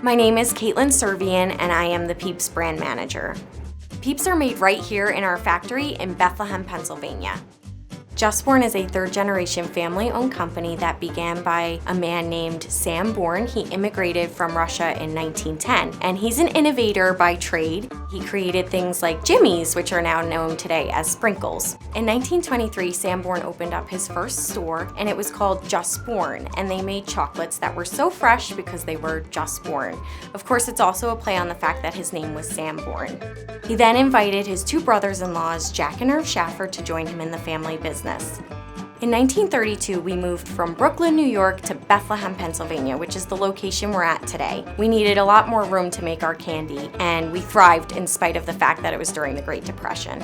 My name is Servian and I am the PEEPS brand manager. PEEPS are made right here in our factory in Bethlehem, Pennsylvania. Just Born is a third-generation family-owned company that began by a man named Sam Born. He immigrated from Russia in 1910, and he's an innovator by trade. He created things like jimmies, which are now known today as sprinkles. In 1923, Sam Born opened up his first store, and it was called Just Born, and they made chocolates that were so fresh because they were just born. Of course, it's also a play on the fact that his name was Sam Born. He then invited his two brothers-in-laws, Jack and Irv Schaffer, to join him in the family business. In 1932, we moved from Brooklyn, New York to Bethlehem, Pennsylvania, which is the location we're at today. We needed a lot more room to make our candy, and we thrived in spite of the fact that it was during the Great Depression.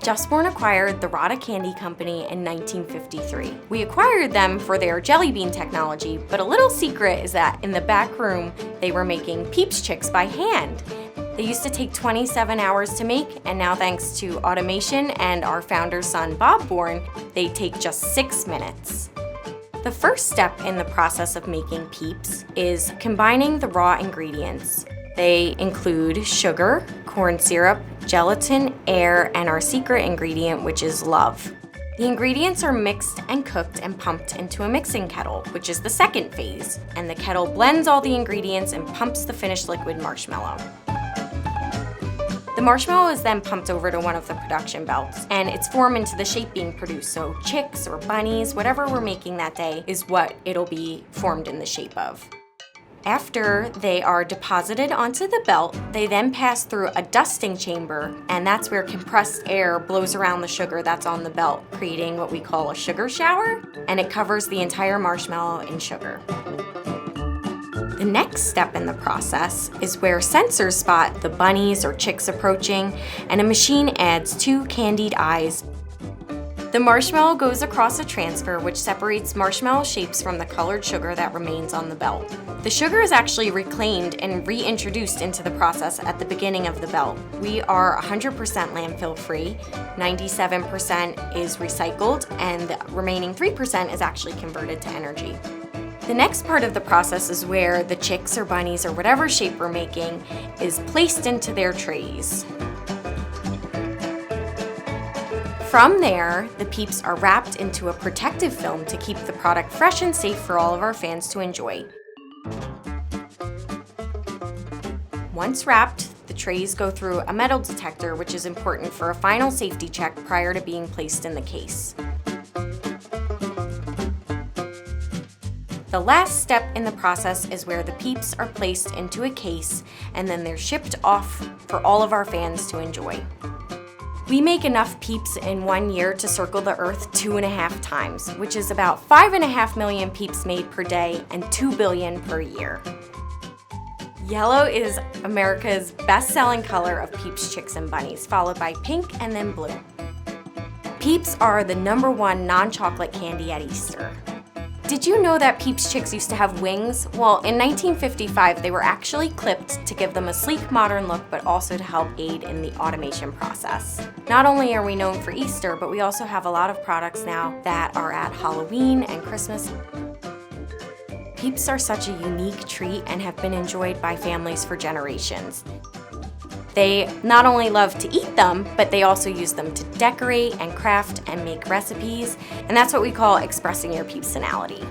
Just Born acquired the Rada Candy Company in 1953. We acquired them for their jelly bean technology, but a little secret is that in the back room, they were making PEEPS chicks by hand. They used to take 27 hours to make, and now thanks to automation and our founder's son, Bob Born, they take just 6 minutes. The first step in the process of making PEEPS is combining the raw ingredients. They include sugar, corn syrup, gelatin, air, and our secret ingredient, which is love. The ingredients are mixed and cooked and pumped into a mixing kettle, which is the second phase, and the kettle blends all the ingredients and pumps the finished liquid marshmallow. The marshmallow is then pumped over to one of the production belts, and it's formed into the shape being produced, so chicks or bunnies, whatever we're making that day, is what it'll be formed in the shape of. After they are deposited onto the belt, they then pass through a dusting chamber, and that's where compressed air blows around the sugar that's on the belt, creating what we call a sugar shower, and it covers the entire marshmallow in sugar. The next step in the process is where sensors spot the bunnies or chicks approaching, and a machine adds 2 candied eyes. The marshmallow goes across a transfer which separates marshmallow shapes from the colored sugar that remains on the belt. The sugar is actually reclaimed and reintroduced into the process at the beginning of the belt. We are 100% landfill free, 97% is recycled, and the remaining 3% is actually converted to energy. The next part of the process is where the chicks or bunnies or whatever shape we're making is placed into their trays. From there, the PEEPS are wrapped into a protective film to keep the product fresh and safe for all of our fans to enjoy. Once wrapped, the trays go through a metal detector, which is important for a final safety check prior to being placed in the case. The last step in the process is where the PEEPS are placed into a case and then they're shipped off for all of our fans to enjoy. We make enough PEEPS in 1 year to circle the earth 2.5 times, which is about 5.5 million PEEPS made per day and 2 billion per year. Yellow is America's best-selling color of PEEPS chicks and bunnies, followed by pink and then blue. PEEPS are the #1 non-chocolate candy at Easter. Did you know that PEEPS chicks used to have wings? Well, in 1955, they were actually clipped to give them a sleek, modern look, but also to help aid in the automation process. Not only are we known for Easter, but we also have a lot of products now that are at Halloween and Christmas. PEEPS are such a unique treat and have been enjoyed by families for generations. They not only love to eat them, but they also use them to decorate and craft and make recipes, and that's what we call expressing your PEEPSonality.